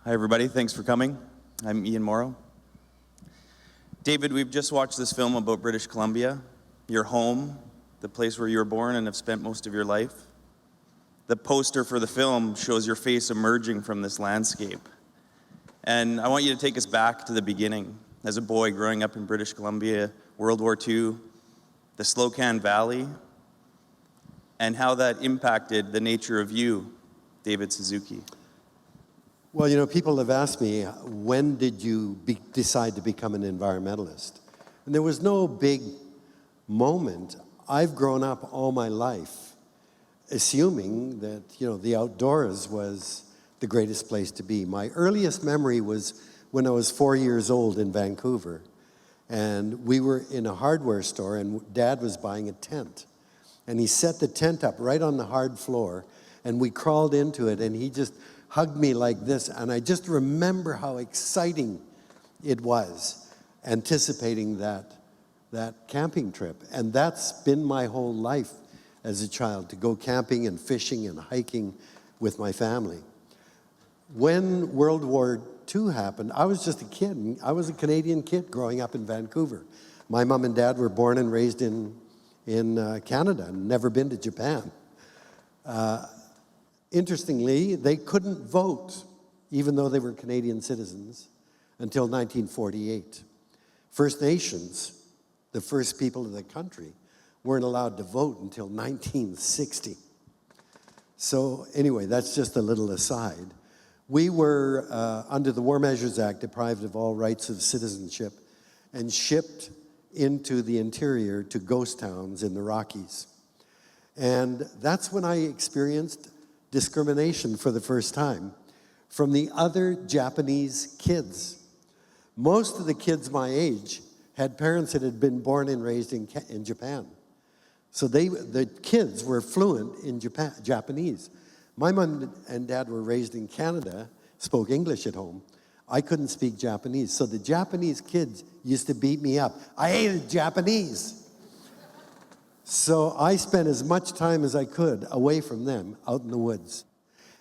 Hi, everybody. Thanks for coming. I'm Ian Mauro. David, we've just watched this film about British Columbia, your home, the place where you were born and have spent most of your life. The poster for the film shows your face emerging from this landscape. And I want you to take us back to the beginning. As a boy growing up in British Columbia, World War II, the Slocan Valley, and how that impacted the nature of you, David Suzuki. Well, you know, people have asked me, when did you decide to become an environmentalist? And there was no big moment. I've grown up all my life assuming that, you know, the outdoors was the greatest place to be. My earliest memory was when I was 4 years old in Vancouver. And we were in a hardware store, and Dad was buying a tent. And he set the tent up right on the hard floor, and we crawled into it, and he just hugged me like this, and I just remember how exciting it was, anticipating that camping trip. And that's been my whole life as a child, to go camping and fishing and hiking with my family. When World War II happened, I was just a kid. I was a Canadian kid growing up in Vancouver. My mom and dad were born and raised in Canada and never been to Japan. Interestingly, they couldn't vote, even though they were Canadian citizens, until 1948. First Nations, the first people of the country, weren't allowed to vote until 1960. So anyway, that's just a little aside. We were, under the War Measures Act, deprived of all rights of citizenship and shipped into the interior to ghost towns in the Rockies. And that's when I experienced discrimination for the first time from the other Japanese kids. Most of the kids my age had parents that had been born and raised in Japan. So the kids were fluent in Japanese. My mom and dad were raised in Canada, spoke English at home. I couldn't speak Japanese, so the Japanese kids used to beat me up. I hated Japanese. So I spent as much time as I could away from them, out in the woods.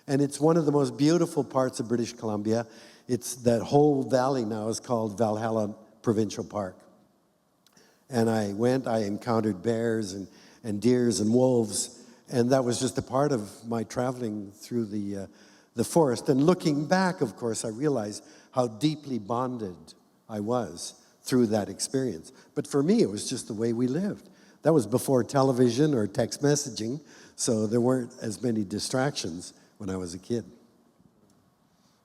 And it's one of the most beautiful parts of British Columbia. It's that whole valley now is called Valhalla Provincial Park. And I encountered bears and deers and wolves, and that was just a part of my traveling through the forest. And looking back, of course, I realized how deeply bonded I was through that experience. But for me, it was just the way we lived. That was before television or text messaging, so there weren't as many distractions when I was a kid.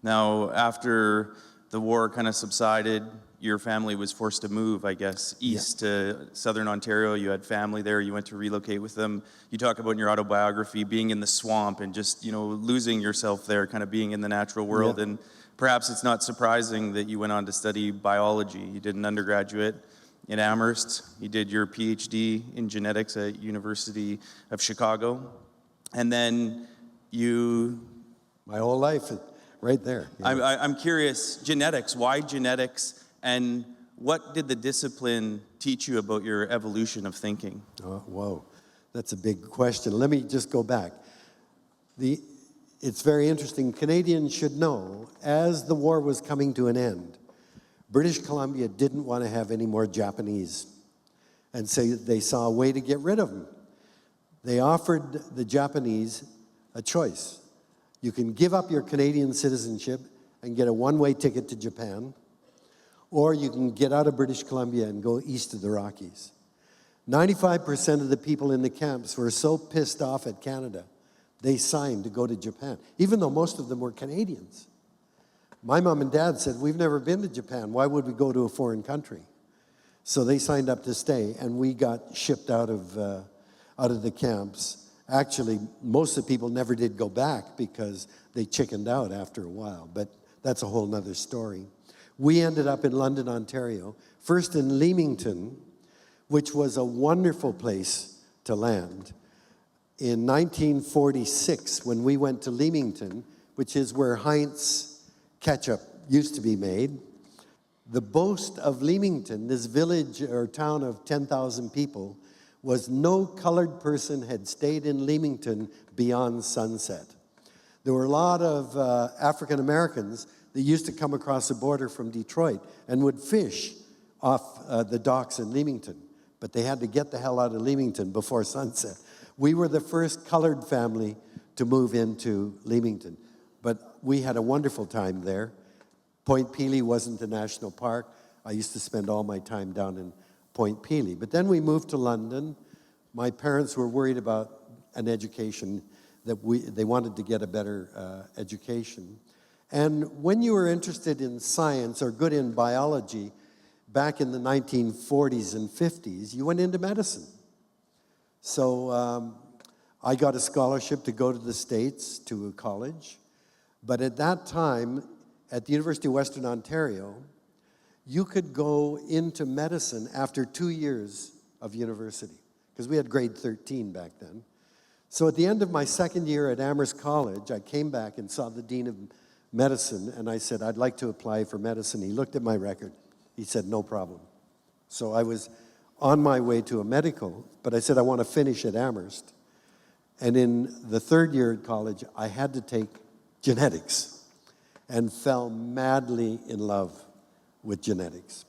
Now, after the war kind of subsided, your family was forced to move, I guess, east to southern Ontario. You had family there. You went to relocate with them. You talk about in your autobiography being in the swamp and just, you know, losing yourself there, kind of being in the natural world. Yeah. And perhaps it's not surprising that you went on to study biology. You did an undergraduate in Amherst. You did your PhD in genetics at University of Chicago. And then you... My whole life, right there. Yeah. I'm curious, genetics, why genetics? And what did the discipline teach you about your evolution of thinking? Oh, whoa, that's a big question. Let me just go back. It's very interesting. Canadians should know, as the war was coming to an end, British Columbia didn't want to have any more Japanese. And so they saw a way to get rid of them. They offered the Japanese a choice. You can give up your Canadian citizenship and get a one-way ticket to Japan, or you can get out of British Columbia and go east of the Rockies. 95% of the people in the camps were so pissed off at Canada, they signed to go to Japan, even though most of them were Canadians. My mom and dad said, we've never been to Japan. Why would we go to a foreign country? So they signed up to stay, and we got shipped out of the camps. Actually, most of the people never did go back because they chickened out after a while, but that's a whole nother story. We ended up in London, Ontario, first in Leamington, which was a wonderful place to land. In 1946, when we went to Leamington, which is where Heinz ketchup used to be made, the boast of Leamington, this village or town of 10,000 people, was no colored person had stayed in Leamington beyond sunset. There were a lot of African Americans, that used to come across the border from Detroit and would fish off the docks in Leamington. But they had to get the hell out of Leamington before sunset. We were the first colored family to move into Leamington. But we had a wonderful time there. Point Pelee wasn't a national park. I used to spend all my time down in Point Pelee. But then we moved to London. My parents were worried about an education, they wanted to get a better education. And when you were interested in science or good in biology, back in the 1940s and 50s, you went into medicine. So I got a scholarship to go to the States to a college. But at that time, at the University of Western Ontario, you could go into medicine after 2 years of university, because we had grade 13 back then. So at the end of my second year at Amherst College, I came back and saw the Dean of Medicine, and I said, I'd like to apply for medicine. He looked at my record. He said, no problem. So I was on my way to a medical, but I said, I want to finish at Amherst. And in the third year at college, I had to take genetics and fell madly in love with genetics.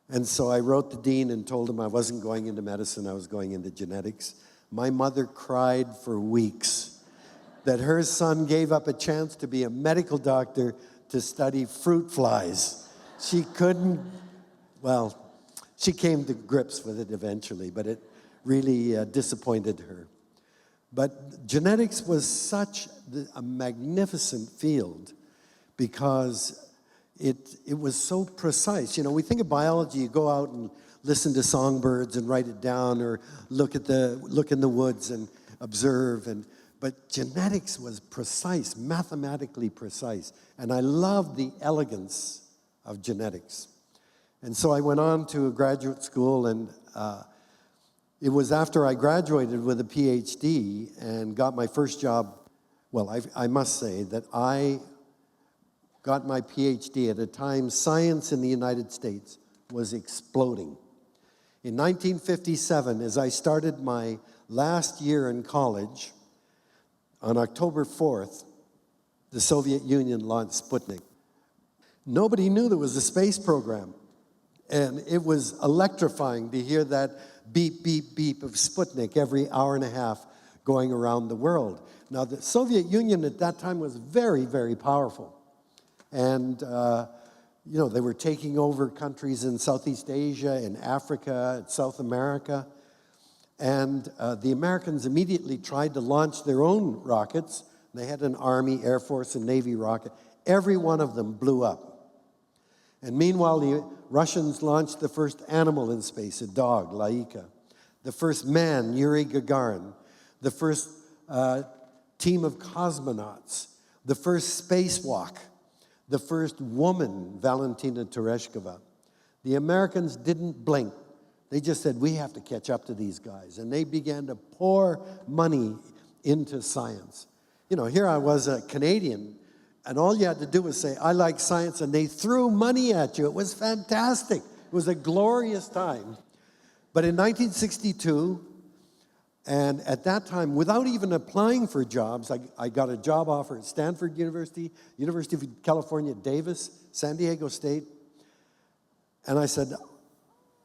And so I wrote the dean and told him I wasn't going into medicine, I was going into genetics. My mother cried for weeks that her son gave up a chance to be a medical doctor to study fruit flies. She couldn't, well, she came to grips with it eventually, but it really disappointed her. But genetics was such a magnificent field because it was so precise. You know, we think of biology, you go out and listen to songbirds and write it down, or look in the woods and observe. But genetics was precise, mathematically precise. And I loved the elegance of genetics. And so I went on to a graduate school, and it was after I graduated with a PhD and got my first job. Well, I must say that I got my PhD at a time science in the United States was exploding. In 1957, as I started my last year in college, on October 4th, the Soviet Union launched Sputnik. Nobody knew there was a space program. And it was electrifying to hear that beep, beep, beep of Sputnik every hour and a half going around the world. Now, the Soviet Union at that time was very, very powerful. And, you know, they were taking over countries in Southeast Asia, in Africa, South America. And the Americans immediately tried to launch their own rockets. They had an Army, Air Force, and Navy rocket. Every one of them blew up. And meanwhile, the Russians launched the first animal in space, a dog, Laika. The first man, Yuri Gagarin. The first team of cosmonauts. The first spacewalk. The first woman, Valentina Tereshkova. The Americans didn't blink. They just said, we have to catch up to these guys. And they began to pour money into science. You know, here I was a Canadian, and all you had to do was say, I like science, and they threw money at you. It was fantastic. It was a glorious time. But in 1962, and at that time, without even applying for jobs, I got a job offer at Stanford University, University of California, Davis, San Diego State. And I said,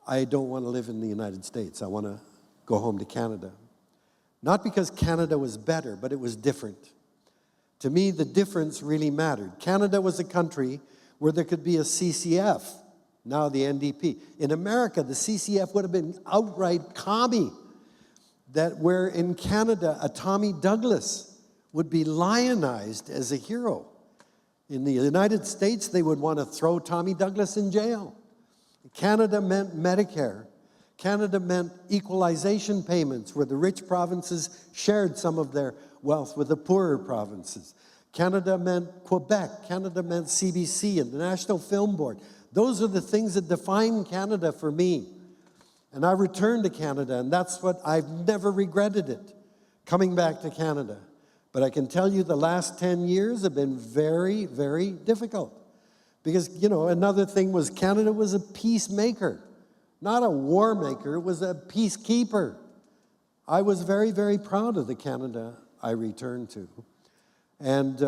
I don't want to live in the United States. I want to go home to Canada. Not because Canada was better, but it was different. To me, the difference really mattered. Canada was a country where there could be a CCF, now the NDP. In America, the CCF would have been outright commie. That where in Canada, a Tommy Douglas would be lionized as a hero. In the United States, they would want to throw Tommy Douglas in jail. Canada meant Medicare. Canada meant equalization payments, where the rich provinces shared some of their wealth with the poorer provinces. Canada meant Quebec. Canada meant CBC and the National Film Board. Those are the things that define Canada for me. And I returned to Canada, and that's what I've never regretted it, coming back to Canada. But I can tell you the last 10 years have been very, very difficult. Because, you know, another thing was Canada was a peacemaker, not a war maker, it was a peacekeeper. I was very, very proud of the Canada I returned to. And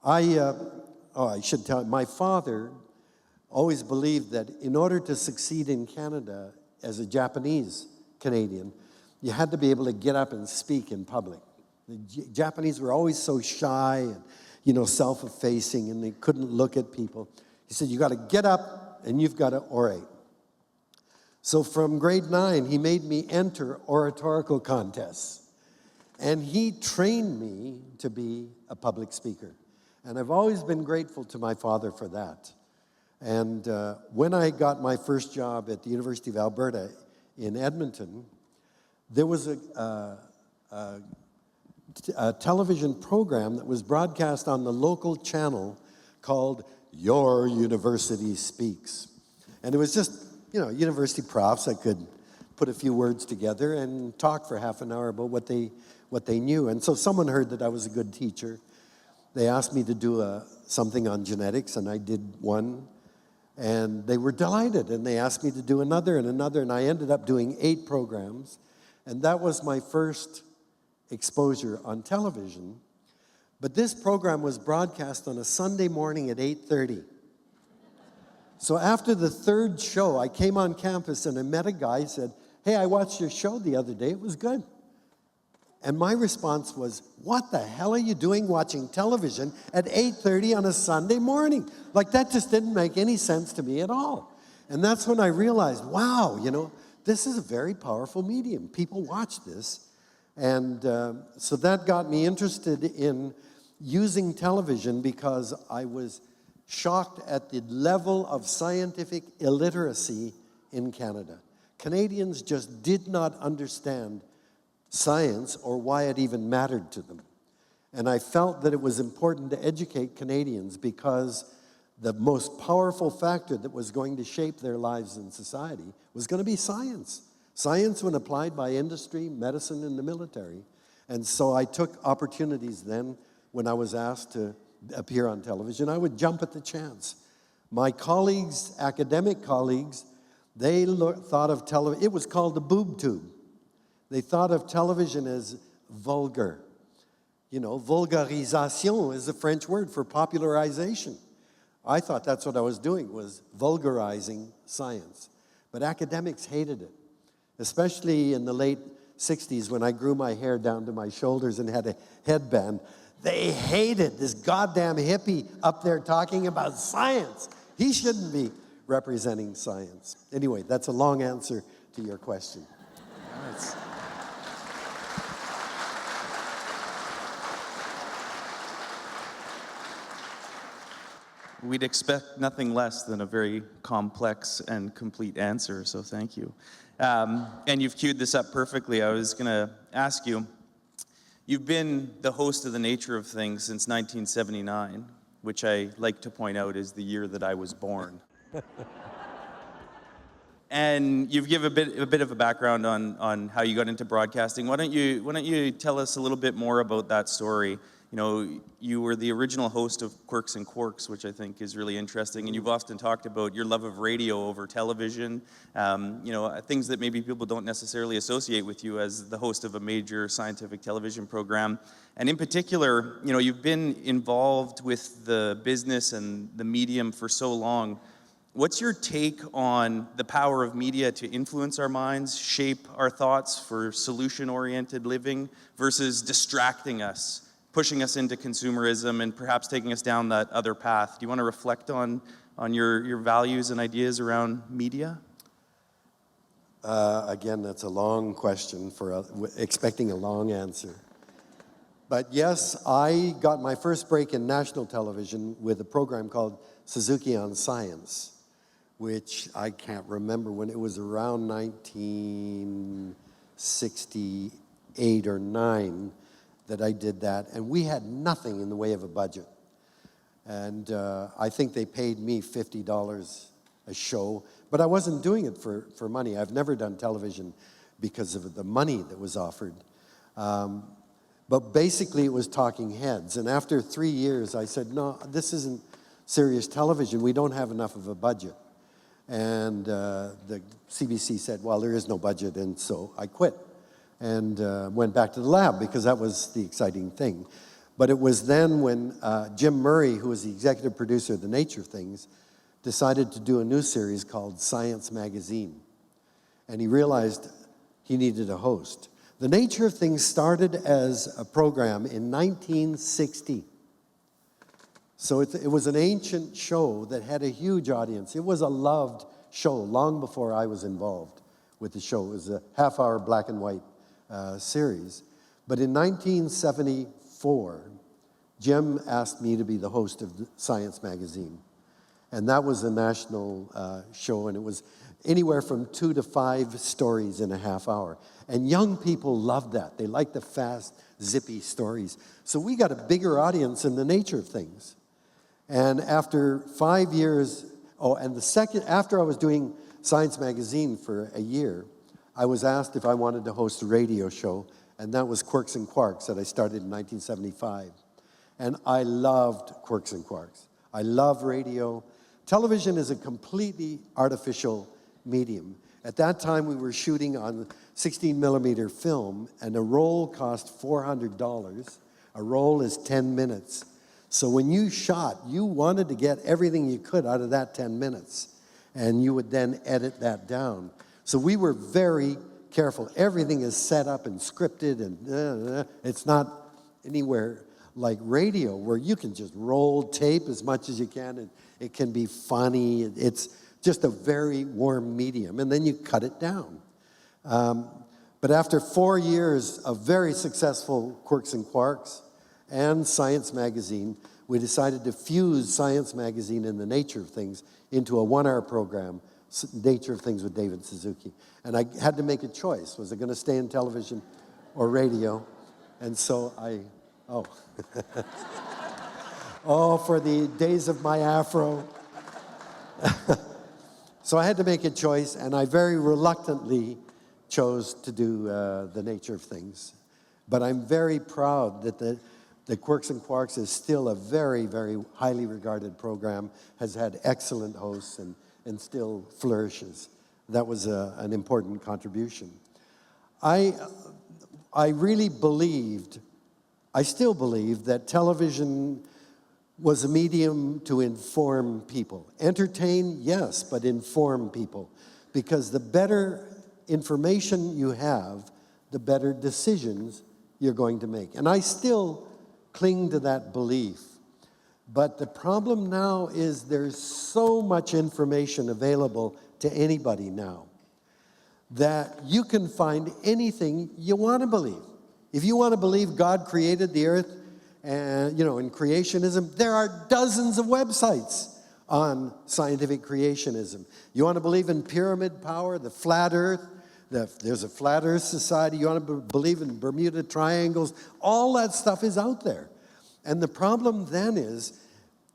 I should tell you, my father always believed that in order to succeed in Canada as a Japanese Canadian, you had to be able to get up and speak in public. The Japanese were always so shy and, self-effacing, and they couldn't look at people. He said, you got to get up and you've got to orate. So from grade 9, he made me enter oratorical contests. And he trained me to be a public speaker. And I've always been grateful to my father for that. And when I got my first job at the University of Alberta in Edmonton, there was a television program that was broadcast on the local channel called Your University Speaks. And it was just, university profs that could put a few words together and talk for half an hour about what they knew. And so someone heard that I was a good teacher. They asked me to do something on genetics, and I did one. And they were delighted, and they asked me to do another and another, and I ended up doing 8 programs. And that was my first exposure on television. But this program was broadcast on a Sunday morning at 8:30. So after the 3rd show, I came on campus and I met a guy who said, hey, I watched your show the other day, it was good. And my response was, what the hell are you doing watching television at 8:30 on a Sunday morning? Like, that just didn't make any sense to me at all. And that's when I realized, wow, this is a very powerful medium. People watch this. And so that got me interested in using television because I was shocked at the level of scientific illiteracy in Canada. Canadians just did not understand science or why it even mattered to them. And I felt that it was important to educate Canadians because the most powerful factor that was going to shape their lives in society was going to be science. Science when applied by industry, medicine, and the military. And so I took opportunities then when I was asked to appear on television. I would jump at the chance. My colleagues, academic colleagues, they thought of television, it was called the boob tube. They thought of television as vulgar. Vulgarisation is a French word for popularization. I thought that's what I was doing, was vulgarizing science. But academics hated it, especially in the late 60s when I grew my hair down to my shoulders and had a headband. They hated this goddamn hippie up there talking about science. He shouldn't be representing science. Anyway, that's a long answer to your question. We'd expect nothing less than a very complex and complete answer, so thank you. And you've queued this up perfectly. I was going to ask you, you've been the host of The Nature of Things since 1979, which I like to point out is the year that I was born. And you've given a bit of a background on how you got into broadcasting. Why don't you tell us a little bit more about that story? You were the original host of Quirks and Quarks, which I think is really interesting, and you've often talked about your love of radio over television, things that maybe people don't necessarily associate with you as the host of a major scientific television program. And in particular, you've been involved with the business and the medium for so long. What's your take on the power of media to influence our minds, shape our thoughts for solution-oriented living versus distracting us, pushing us into consumerism and perhaps taking us down that other path? Do you want to reflect on your values and ideas around media? Again, that's a long question for expecting a long answer. But yes, I got my first break in national television with a program called Suzuki on Science, which I can't remember when. It was around 1968 or 9 that I did that, and we had nothing in the way of a budget. And I think they paid me $50 a show, but I wasn't doing it for money. I've never done television because of the money that was offered. But basically it was talking heads, and after 3 years I said, no, this isn't serious television. We don't have enough of a budget. And the CBC said, well, there is no budget, and so I quit and went back to the lab because that was the exciting thing. But it was then when Jim Murray, who was the executive producer of The Nature of Things, decided to do a new series called Science Magazine. And he realized he needed a host. The Nature of Things started as a program in 1960. So it was an ancient show that had a huge audience. It was a loved show long before I was involved with the show. It was a half-hour black and white series. But in 1974, Jim asked me to be the host of Science Magazine. And that was a national show, and it was anywhere from 2 to 5 stories in a half hour. And young people loved that. They liked the fast, zippy stories. So we got a bigger audience in The Nature of Things. And after 5 years, after I was doing Science Magazine for a year, I was asked if I wanted to host a radio show, and that was Quirks and Quarks that I started in 1975. And I loved Quirks and Quarks. I love radio. Television is a completely artificial medium. At that time, we were shooting on 16mm film, and a roll cost $400. A roll is 10 minutes. So when you shot, you wanted to get everything you could out of that 10 minutes, and you would then edit that down. So we were very careful. Everything is set up and scripted, and it's not anywhere like radio, where you can just roll tape as much as you can, and it can be funny. It's just a very warm medium, and then you cut it down. But after 4 years of very successful Quirks and Quarks and Science Magazine, we decided to fuse Science Magazine and The Nature of Things into a 1-hour program, Nature of Things with David Suzuki. And I had to make a choice. Was I going to stay in television or radio? And so oh, for the days of my afro. So I had to make a choice, and I very reluctantly chose to do The Nature of Things. But I'm very proud that the Quirks and Quarks is still a very, very highly regarded program, has had excellent hosts, and still flourishes. That was an important contribution. I really believed, I still believe, that television was a medium to inform people. Entertain, yes, but inform people. Because the better information you have, the better decisions you're going to make. And I still cling to that belief. But the problem now is there's so much information available to anybody now that you can find anything you want to believe. If you want to believe God created the earth, and in creationism, there are dozens of websites on scientific creationism. You want to believe in pyramid power, the flat earth, there's a flat earth society. You want to believe in Bermuda triangles, all that stuff is out there. And the problem then is,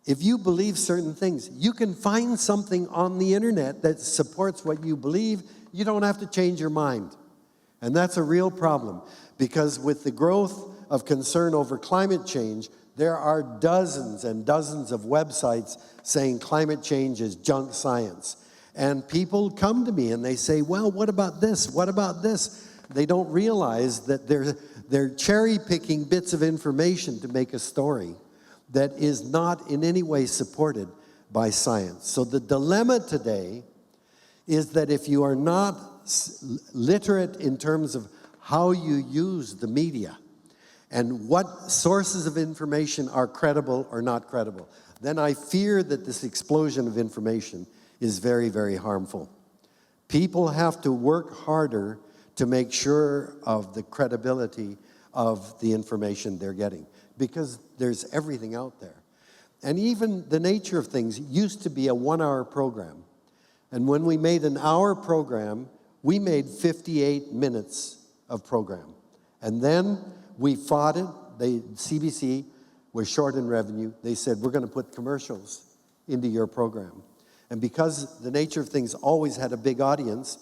if you believe certain things, you can find something on the internet that supports what you believe. You don't have to change your mind. And that's a real problem, because with the growth of concern over climate change, there are dozens and dozens of websites saying climate change is junk science. And people come to me and they say, well, what about this? What about this? They don't realize that they're cherry-picking bits of information to make a story that is not in any way supported by science. So the dilemma today is that if you are not literate in terms of how you use the media and what sources of information are credible or not credible, then I fear that this explosion of information is very, very harmful. People have to work harder to make sure of the credibility of the information they're getting, because there's everything out there. And even The Nature of Things used to be a 1-hour program. And when we made an hour program, we made 58 minutes of program. And then we fought it. CBC was short in revenue. They said, we're going to put commercials into your program. And because The Nature of Things always had a big audience,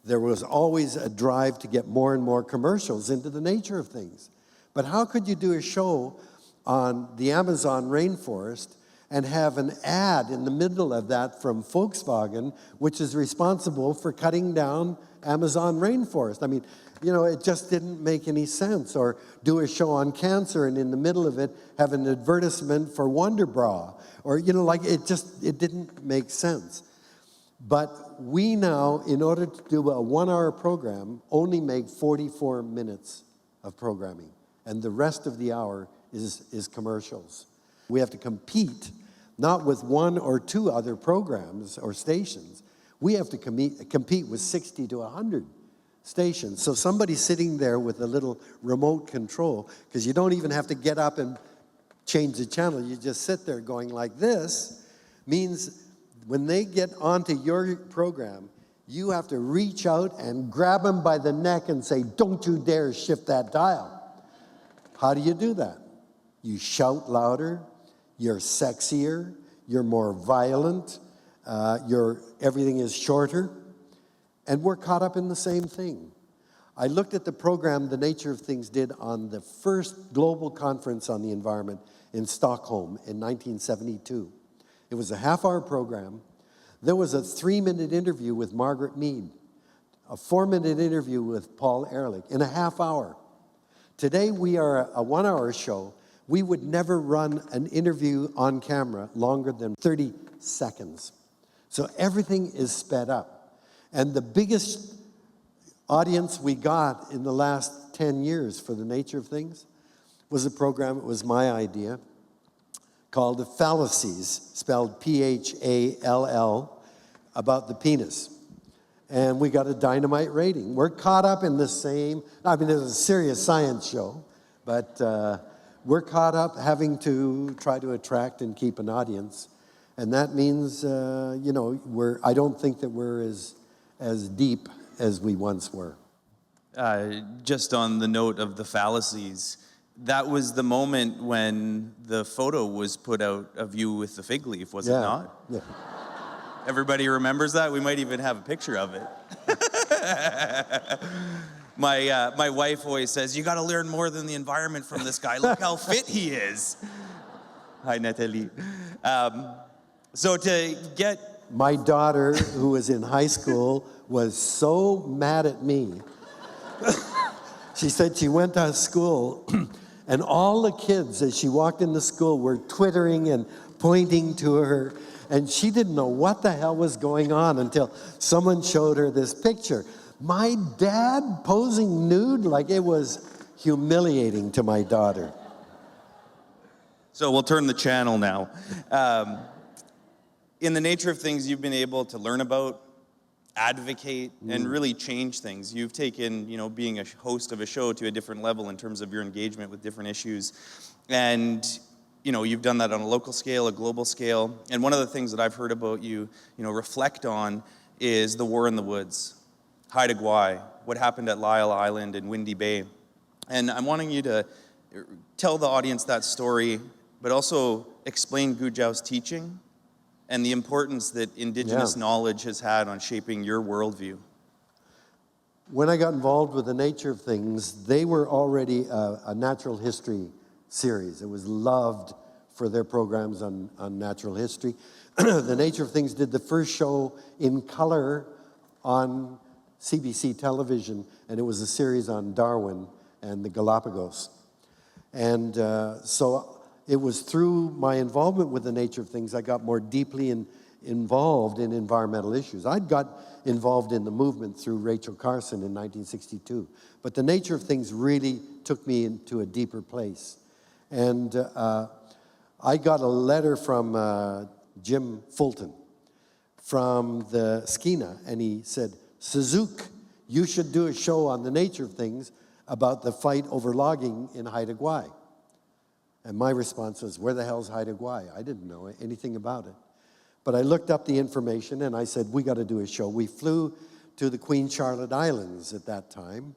there was always a drive to get more and more commercials into The Nature of Things. But how could you do a show on the Amazon rainforest and have an ad in the middle of that from Volkswagen, which is responsible for cutting down Amazon rainforest? I mean, You know, it just didn't make any sense. Or do a show on cancer and in the middle of it have an advertisement for Wonder Bra. Or, you know, like it didn't make sense. But we now, in order to do a 1-hour program, only make 44 minutes of programming. And the rest of the hour is commercials. We have to compete, not with 1 or 2 other programs or stations. We have to compete with 60 to 100 stations. So somebody sitting there with a little remote control, because you don't even have to get up and change the channel, you just sit there going like this, means when they get onto your program, you have to reach out and grab them by the neck and say, don't you dare shift that dial. How do you do that? You shout louder, you're sexier, you're more violent, everything is shorter, and we're caught up in the same thing. I looked at the program The Nature of Things did on the first global conference on the environment in Stockholm in 1972. It was a half-hour program. There was a 3-minute interview with Margaret Mead, a 4-minute interview with Paul Ehrlich in a half hour. Today we are a 1-hour show. We would never run an interview on camera longer than 30 seconds. So everything is sped up. And the biggest audience we got in the last 10 years for The Nature of Things was a program, it was my idea, called Fallacies, spelled P-H-A-L-L, about the penis. And we got a dynamite rating. We're caught up in the same, I mean, it's a serious science show, but we're caught up having to try to attract and keep an audience. And that means, you know, I don't think that we're as deep as we once were. Just on the note of the fallacies, that was the moment when the photo was put out of you with the fig leaf, was it not? Yeah. Everybody remembers that? We might even have a picture of it. My wife always says, you got to learn more than the environment from this guy. Look how fit he is. Hi, Nathalie. So to get... My daughter, who was in high school, was so mad at me. She said she went to school, and all the kids, as she walked into school, were twittering and pointing to her, and she didn't know what the hell was going on until someone showed her this picture. My dad posing nude, like it was humiliating to my daughter. So we'll turn the channel now. In The Nature of Things, you've been able to learn about, advocate, and really change things. You've taken, you know, being a host of a show to a different level in terms of your engagement with different issues. And, you know, you've done that on a local scale, a global scale. And one of the things that I've heard about you, you know, reflect on is the war in the woods, Haida Gwaii, what happened at Lyle Island and Windy Bay. And I'm wanting you to tell the audience that story, but also explain Gujiao's teaching and the importance that Indigenous knowledge has had on shaping your worldview. When I got involved with The Nature of Things, they were already a natural history series. It was loved for their programs on natural history. The Nature of Things did the first show in color on CBC television, and it was a series on Darwin and the Galapagos. And so it was through my involvement with The Nature of Things I got more deeply involved in environmental issues. I'd got involved in the movement through Rachel Carson in 1962, but The Nature of Things really took me into a deeper place. And I got a letter from Jim Fulton from the Skeena, and he said, Suzuki, you should do a show on The Nature of Things about the fight over logging in Haida Gwaii. And my response was, where the hell's Haida Gwaii? I didn't know anything about it. But I looked up the information and I said, we got to do a show. We flew to the Queen Charlotte Islands at that time.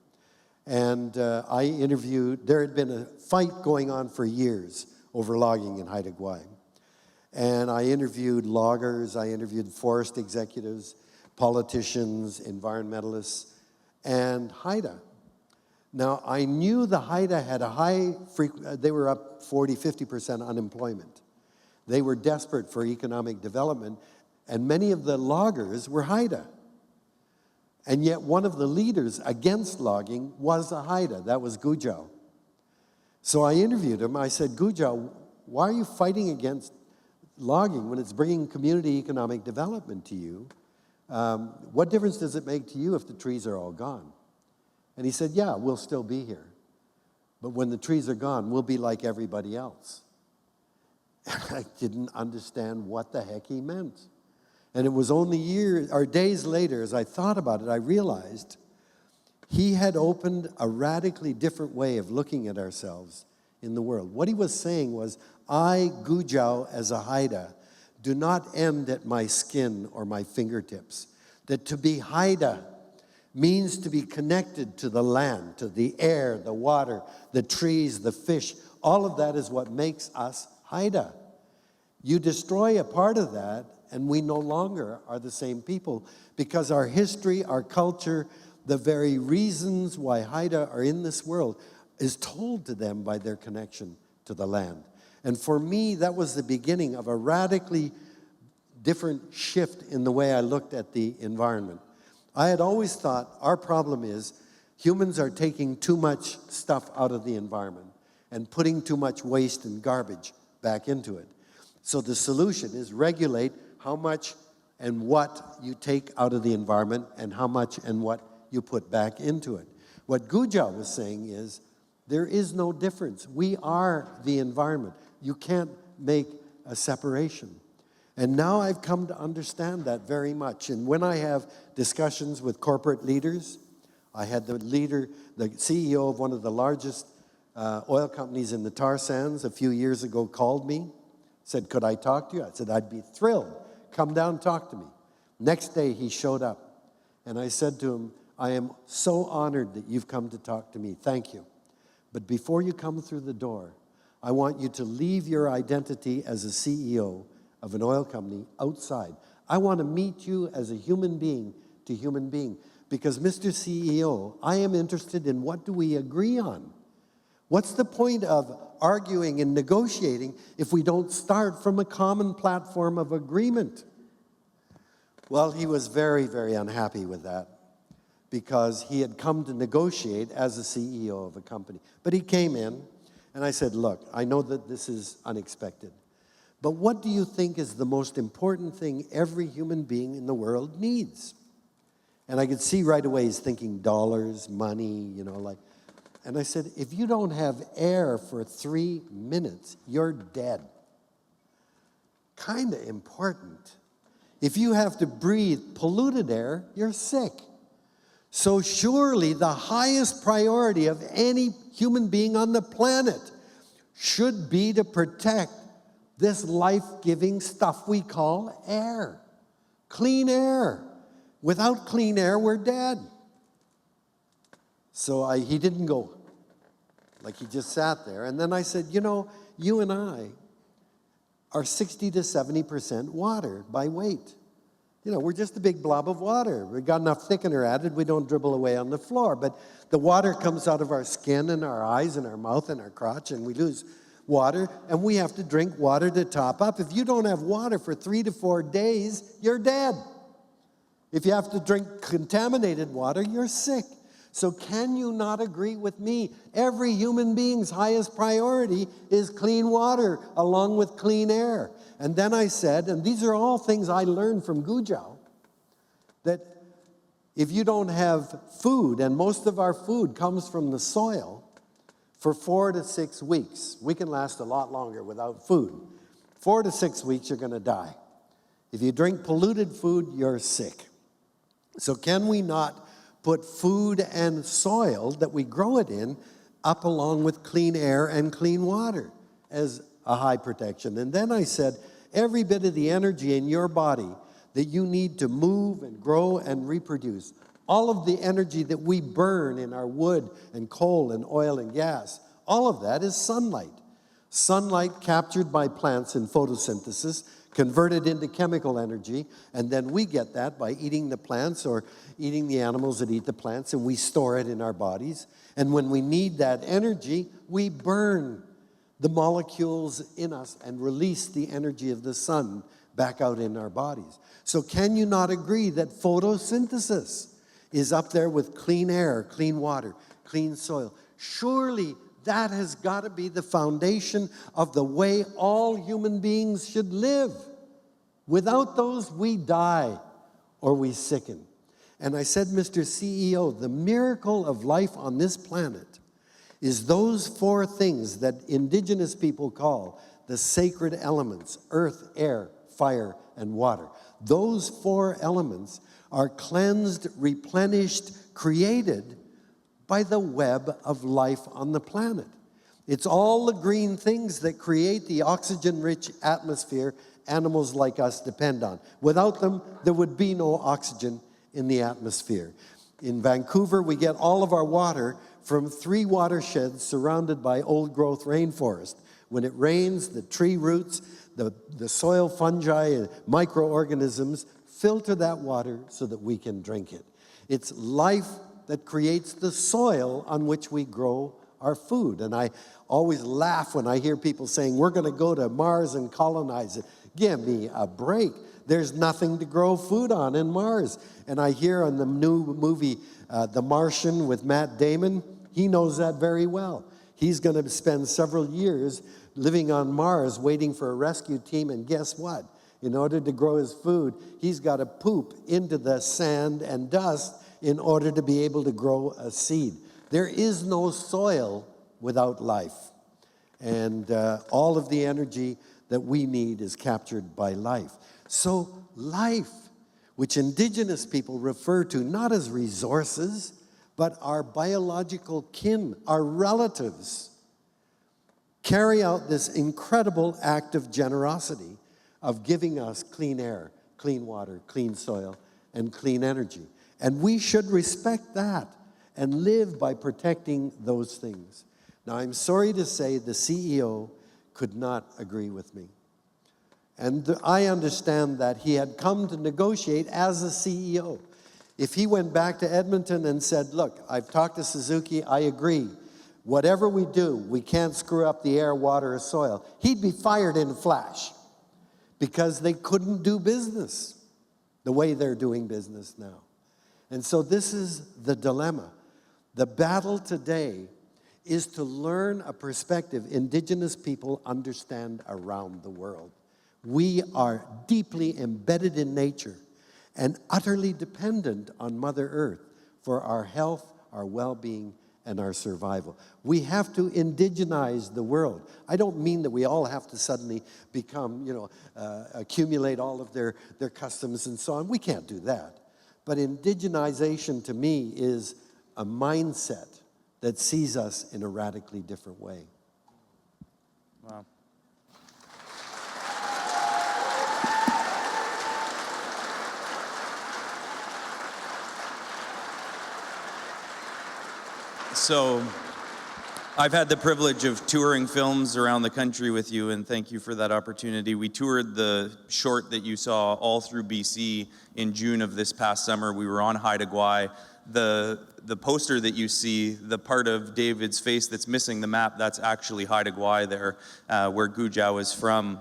And I interviewed, there had been a fight going on for years over logging in Haida Gwaii. And I interviewed loggers, I interviewed forest executives, politicians, environmentalists, and Haida. Now, I knew the Haida had a high they were up 40, 50% unemployment. They were desperate for economic development, and many of the loggers were Haida. And yet one of the leaders against logging was a Haida. That was Gujau. So I interviewed him. I said, Gujau, why are you fighting against logging when it's bringing community economic development to you? What difference does it make to you if the trees are all gone? And he said, yeah, we'll still be here. But when the trees are gone, we'll be like everybody else. And I didn't understand what the heck he meant. And it was only years or days later, as I thought about it, I realized he had opened a radically different way of looking at ourselves in the world. What he was saying was, I, Gujau, as a Haida, do not end at my skin or my fingertips. That to be Haida means to be connected to the land, to the air, the water, the trees, the fish. All of that is what makes us Haida. You destroy a part of that, and we no longer are the same people, because our history, our culture, the very reasons why Haida are in this world is told to them by their connection to the land. And for me, that was the beginning of a radically different shift in the way I looked at the environment. I had always thought our problem is humans are taking too much stuff out of the environment and putting too much waste and garbage back into it. So the solution is regulate how much and what you take out of the environment and how much and what you put back into it. What Gujau was saying is there is no difference. We are the environment. You can't make a separation. And now I've come to understand that very much. And when I have discussions with corporate leaders, I had the CEO of one of the largest oil companies in the tar sands a few years ago called me, said, could I talk to you? I said, I'd be thrilled. Come down, talk to me. Next day, he showed up. And I said to him, I am so honored that you've come to talk to me. Thank you. But before you come through the door, I want you to leave your identity as a CEO of an oil company outside. I want to meet you as a human being to human being. Because, Mr. CEO, I am interested in what do we agree on? What's the point of arguing and negotiating if we don't start from a common platform of agreement? Well, he was very, very unhappy with that because he had come to negotiate as a CEO of a company. But he came in, and I said, look, I know that this is unexpected, but what do you think is the most important thing every human being in the world needs? And I could see right away he's thinking dollars, money, and I said, if you don't have air for 3 minutes, you're dead. Kind of important. If you have to breathe polluted air, you're sick. So surely the highest priority of any human being on the planet should be to protect this life-giving stuff we call air. Clean air. Without clean air, we're dead. So he didn't go. Like, he just sat there. And then I said, you and I are 60 to 70% water by weight. We're just a big blob of water. We've got enough thickener added, we don't dribble away on the floor. But the water comes out of our skin and our eyes and our mouth and our crotch, and we lose water, and we have to drink water to top up. If you don't have water for 3 to 4 days, you're dead. If you have to drink contaminated water, you're sick. So can you not agree with me? Every human being's highest priority is clean water along with clean air. And then I said, and these are all things I learned from Gujau, that if you don't have food, and most of our food comes from the soil, for 4 to 6 weeks, we can last a lot longer without food. 4 to 6 weeks, you're going to die. If you drink polluted food, you're sick. So can we not put food and soil that we grow it in up along with clean air and clean water as a high protection? And then I said, every bit of the energy in your body that you need to move and grow and reproduce, all of the energy that we burn in our wood and coal and oil and gas, all of that is sunlight. Sunlight captured by plants in photosynthesis, converted into chemical energy, and then we get that by eating the plants or eating the animals that eat the plants, and we store it in our bodies. And when we need that energy, we burn the molecules in us and release the energy of the sun back out in our bodies. So can you not agree that photosynthesis is up there with clean air, clean water, clean soil. Surely that has got to be the foundation of the way all human beings should live. Without those, we die or we sicken. And I said, Mr. CEO, the miracle of life on this planet is those four things that Indigenous people call the sacred elements: earth, air, fire, and water. Those four elements are cleansed, replenished, created by the web of life on the planet. It's all the green things that create the oxygen-rich atmosphere animals like us depend on. Without them, there would be no oxygen in the atmosphere. In Vancouver, we get all of our water from 3 watersheds surrounded by old-growth rainforest. When it rains, the tree roots, the soil fungi and microorganisms filter that water so that we can drink it. It's life that creates the soil on which we grow our food. And I always laugh when I hear people saying, we're going to go to Mars and colonize it. Give me a break. There's nothing to grow food on in Mars. And I hear on the new movie, The Martian with Matt Damon, he knows that very well. He's going to spend several years living on Mars waiting for a rescue team, and guess what? In order to grow his food, he's got to poop into the sand and dust in order to be able to grow a seed. There is no soil without life. And all of the energy that we need is captured by life. So life, which Indigenous people refer to not as resources, but our biological kin, our relatives, carry out this incredible act of generosity of giving us clean air, clean water, clean soil, and clean energy. And we should respect that and live by protecting those things. Now, I'm sorry to say the CEO could not agree with me. And I understand that he had come to negotiate as a CEO. If he went back to Edmonton and said, look, I've talked to Suzuki, I agree. Whatever we do, we can't screw up the air, water, or soil. He'd be fired in a flash because they couldn't do business the way they're doing business now. And so this is the dilemma. The battle today is to learn a perspective Indigenous people understand around the world. We are deeply embedded in nature and utterly dependent on Mother Earth for our health, our well-being, and our survival. We have to indigenize the world. I don't mean that we all have to suddenly become, accumulate all of their customs and so on. We can't do that. But indigenization to me is a mindset that sees us in a radically different way. Wow. So, I've had the privilege of touring films around the country with you, and thank you for that opportunity. We toured the short that you saw all through BC in June of this past summer. We were on Haida Gwaii. The poster that you see, the part of David's face that's missing the map, that's actually Haida Gwaii there, where Gujau is from.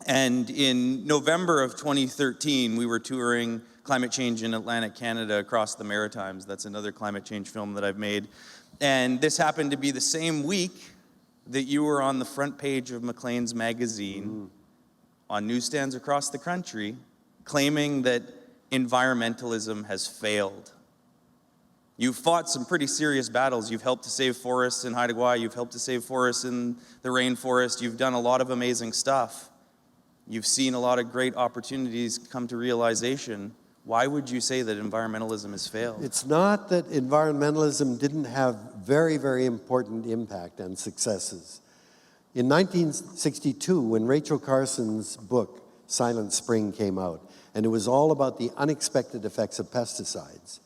And in November of 2013, we were touring climate change in Atlantic Canada across the Maritimes. That's another climate change film that I've made. And this happened to be the same week that you were on the front page of Maclean's magazine on newsstands across the country, claiming that environmentalism has failed. You've fought some pretty serious battles. You've helped to save forests in Haida Gwaii. You've helped to save forests in the rainforest. You've done a lot of amazing stuff. You've seen a lot of great opportunities come to realization. Why would you say that environmentalism has failed? It's not that environmentalism didn't have very, very important impact and successes. In 1962, when Rachel Carson's book, Silent Spring, came out, and it was all about the unexpected effects of pesticides,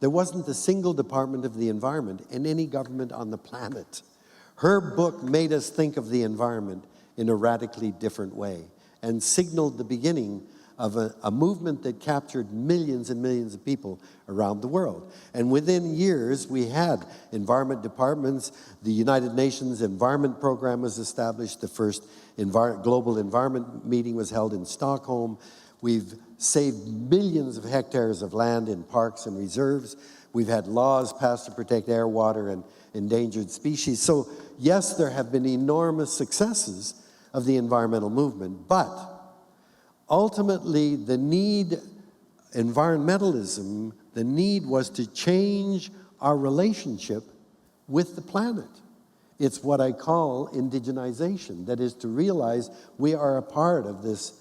there wasn't a single department of the environment in any government on the planet. Her book made us think of the environment in a radically different way and signaled the beginning of a movement that captured millions and millions of people around the world. And within years, we had environment departments. The United Nations Environment Program was established. The first global environment meeting was held in Stockholm. We've saved millions of hectares of land in parks and reserves. We've had laws passed to protect air, water, and endangered species. So yes, there have been enormous successes of the environmental movement, but ultimately environmentalism, the need was to change our relationship with the planet. It's what I call indigenization. That is to realize we are a part of the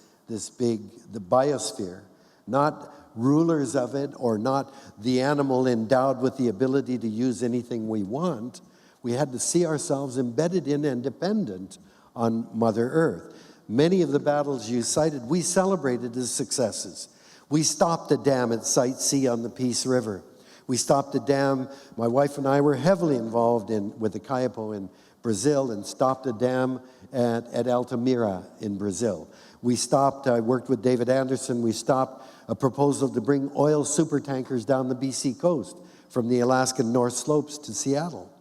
biosphere, not rulers of it or not the animal endowed with the ability to use anything we want. We had to see ourselves embedded in and dependent on Mother Earth. Many of the battles you cited, we celebrated as successes. We stopped a dam at Site C on the Peace River. We stopped a dam. My wife and I were heavily involved with the Caiapo in Brazil and stopped a dam at Altamira in Brazil. I worked with David Anderson, we stopped a proposal to bring oil supertankers down the BC coast from the Alaskan North Slopes to Seattle.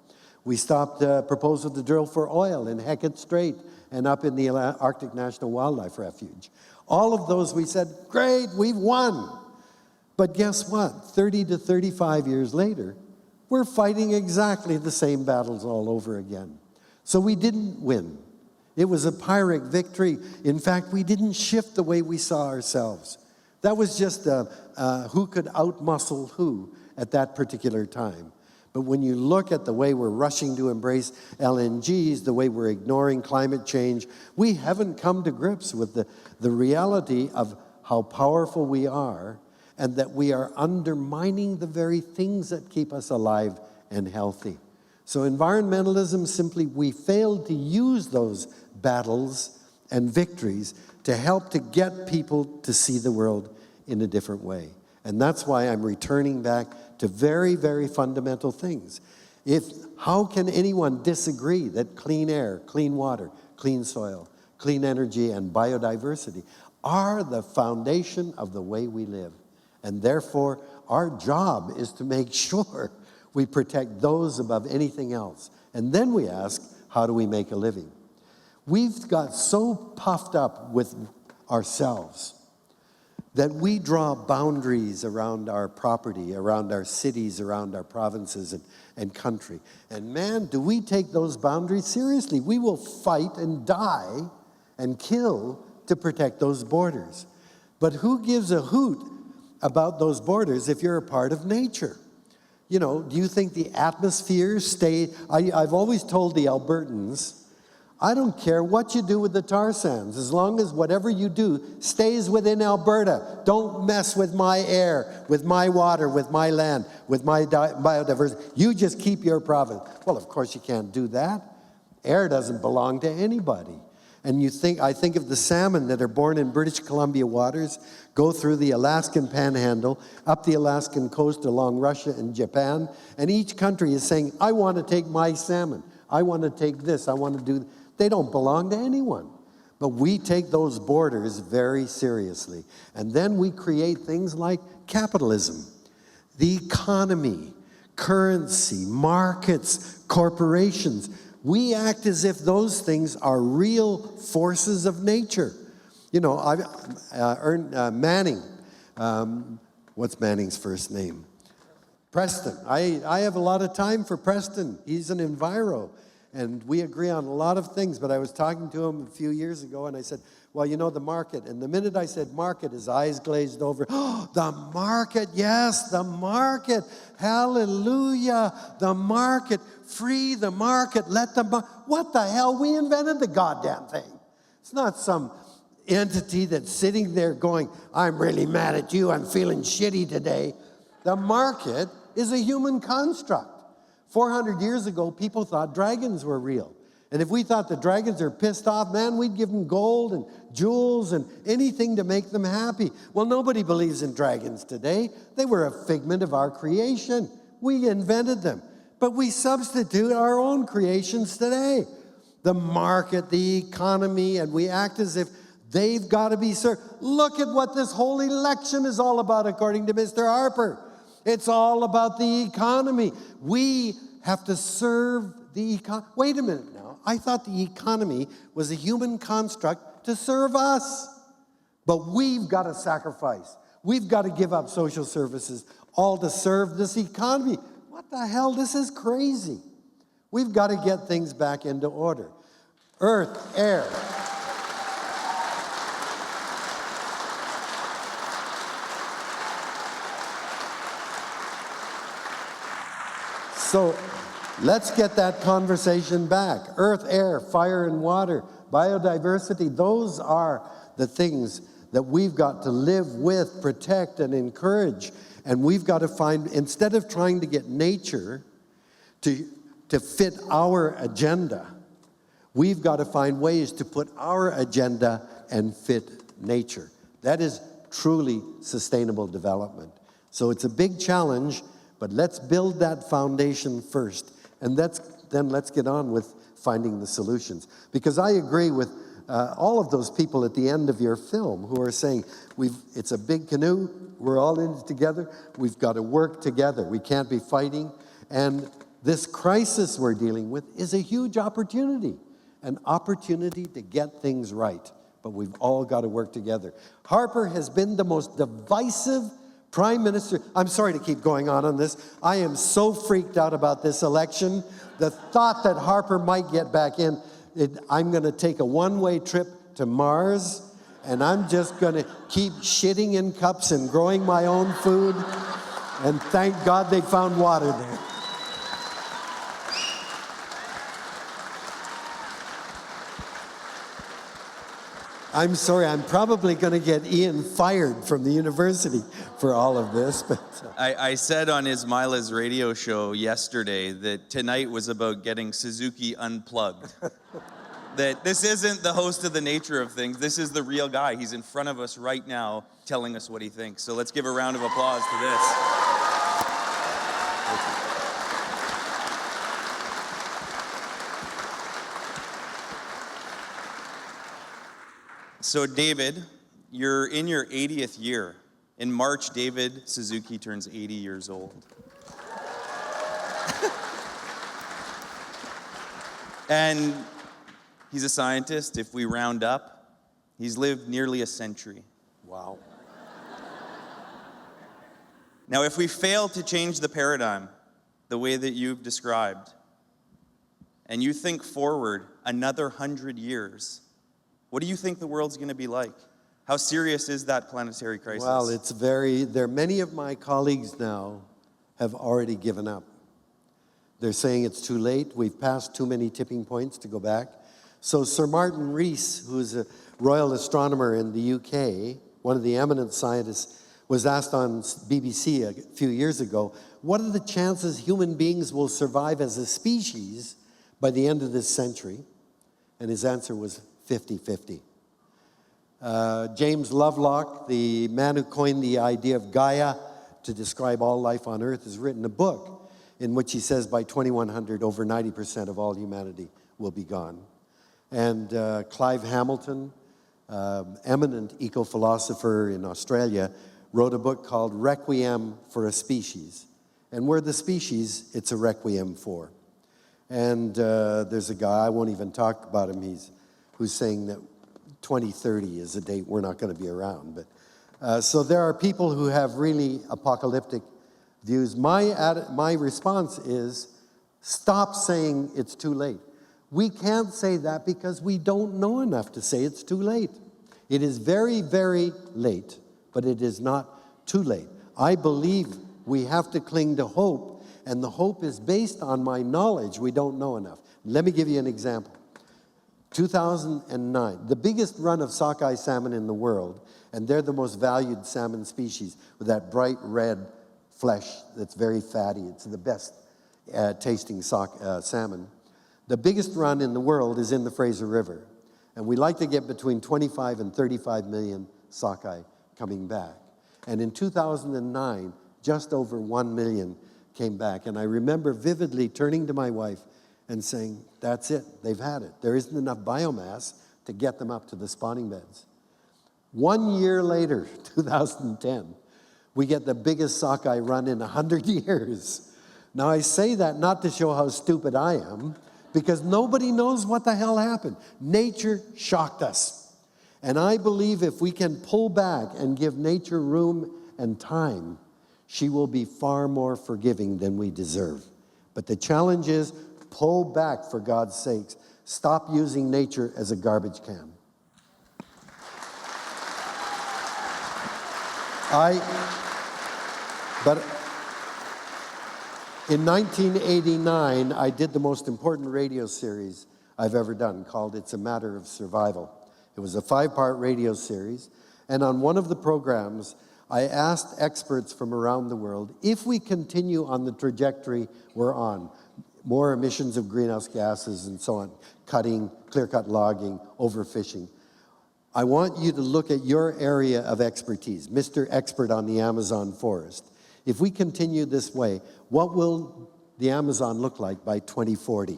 We stopped a proposal to drill for oil in Hecate Strait and up in the Arctic National Wildlife Refuge. All of those we said, great, we've won. But guess what? 30 to 35 years later, we're fighting exactly the same battles all over again. So we didn't win. It was a Pyrrhic victory. In fact, we didn't shift the way we saw ourselves. That was just who could outmuscle who at that particular time. But when you look at the way we're rushing to embrace LNGs, the way we're ignoring climate change, we haven't come to grips with the reality of how powerful we are and that we are undermining the very things that keep us alive and healthy. So environmentalism, simply, we failed to use those battles and victories to help to get people to see the world in a different way. And that's why I'm returning back to very, very fundamental things. How can anyone disagree that clean air, clean water, clean soil, clean energy, and biodiversity are the foundation of the way we live? And therefore, our job is to make sure we protect those above anything else. And then we ask, how do we make a living? We've got so puffed up with ourselves that we draw boundaries around our property, around our cities, around our provinces and country. And man, do we take those boundaries seriously. We will fight and die and kill to protect those borders. But who gives a hoot about those borders if you're a part of nature? You know, do you think the atmosphere I've always told the Albertans, I don't care what you do with the tar sands, as long as whatever you do stays within Alberta. Don't mess with my air, with my water, with my land, with my biodiversity. You just keep your province. Well, of course you can't do that. Air doesn't belong to anybody. And I think of the salmon that are born in British Columbia waters, go through the Alaskan Panhandle, up the Alaskan coast along Russia and Japan, and each country is saying, I want to take my salmon. I want to take this. I want to do. They don't belong to anyone. But we take those borders very seriously. And then we create things like capitalism, the economy, currency, markets, corporations. We act as if those things are real forces of nature. You know, Manning, what's Manning's first name? Preston. I have a lot of time for Preston. He's an enviro, and we agree on a lot of things, but I was talking to him a few years ago, and I said, well, you know, the market. And the minute I said market, his eyes glazed over. Oh, the market, yes, the market. Hallelujah, the market. Free the market, let the market. What the hell? We invented the goddamn thing. It's not some entity that's sitting there going, I'm really mad at you, I'm feeling shitty today. The market is a human construct. 400 years ago, people thought dragons were real. And if we thought the dragons are pissed off, man, we'd give them gold and jewels and anything to make them happy. Well, nobody believes in dragons today. They were a figment of our creation. We invented them. But we substitute our own creations today. The market, the economy, and we act as if they've got to be served. Look at what this whole election is all about, according to Mr. Harper. It's all about the economy. We have to serve the economy. Wait a minute now. I thought the economy was a human construct to serve us. But we've got to sacrifice. We've got to give up social services, all to serve this economy. What the hell? This is crazy. We've got to get things back into order. Earth, air. So let's get that conversation back. Earth, air, fire, and water, biodiversity, those are the things that we've got to live with, protect, and encourage. And we've got to find, instead of trying to get nature to fit our agenda, we've got to find ways to put our agenda and fit nature. That is truly sustainable development. So it's a big challenge, but let's build that foundation first. And then let's get on with finding the solutions. Because I agree with all of those people at the end of your film who are saying, it's a big canoe, we're all in it together, we've got to work together, we can't be fighting. And this crisis we're dealing with is a huge opportunity, an opportunity to get things right. But we've all got to work together. Harper has been the most divisive Prime Minister. I'm sorry to keep going on this. I am so freaked out about this election. The thought that Harper might get back in, I'm going to take a one-way trip to Mars, and I'm just going to keep shitting in cups and growing my own food. And thank God they found water there. I'm sorry, I'm probably going to get Ian fired from the university for all of this. But I said on Ismaila's radio show yesterday that tonight was about getting Suzuki unplugged. That this isn't the host of The Nature of Things. This is the real guy. He's in front of us right now telling us what he thinks. So let's give a round of applause to this. So David, you're in your 80th year. In March, David Suzuki turns 80 years old. And he's a scientist. If we round up, he's lived nearly a century. Wow. Now, if we fail to change the paradigm the way that you've described, and you think forward another 100 years, what do you think the world's going to be like? How serious is that planetary crisis? Well, many of my colleagues now have already given up. They're saying it's too late. We've passed too many tipping points to go back. So Sir Martin Rees, who's a royal astronomer in the UK, one of the eminent scientists, was asked on BBC a few years ago, what are the chances human beings will survive as a species by the end of this century? And his answer was 50-50. James Lovelock, the man who coined the idea of Gaia to describe all life on Earth, has written a book in which he says by 2100, over 90% of all humanity will be gone. And Clive Hamilton, eminent eco-philosopher in Australia, wrote a book called Requiem for a Species. And we're the species it's a requiem for. And there's a guy, I won't even talk about him, who's saying that 2030 is a date we're not going to be around. But so there are people who have really apocalyptic views. My response is, stop saying it's too late. We can't say that because we don't know enough to say it's too late. It is very, very late, but it is not too late. I believe we have to cling to hope, and the hope is based on my knowledge. We don't know enough. Let me give you an example. 2009, the biggest run of sockeye salmon in the world, and they're the most valued salmon species with that bright red flesh that's very fatty. It's the best tasting salmon. The biggest run in the world is in the Fraser River, and we like to get between 25 and 35 million sockeye coming back. And in 2009, just over 1 million came back. And I remember vividly turning to my wife and saying, that's it, they've had it. There isn't enough biomass to get them up to the spawning beds. 1 year later, 2010, we get the biggest sockeye run in 100 years. Now I say that not to show how stupid I am, because nobody knows what the hell happened. Nature shocked us. And I believe if we can pull back and give nature room and time, she will be far more forgiving than we deserve. But the challenge is, pull back for God's sakes. Stop using nature as a garbage can. But in 1989, I did the most important radio series I've ever done, called It's a Matter of Survival. It was a 5-part radio series, and on one of the programs, I asked experts from around the world, if we continue on the trajectory we're on, more emissions of greenhouse gases and so on, clear-cut logging, overfishing, I want you to look at your area of expertise, Mr. Expert on the Amazon forest. If we continue this way, what will the Amazon look like by 2040?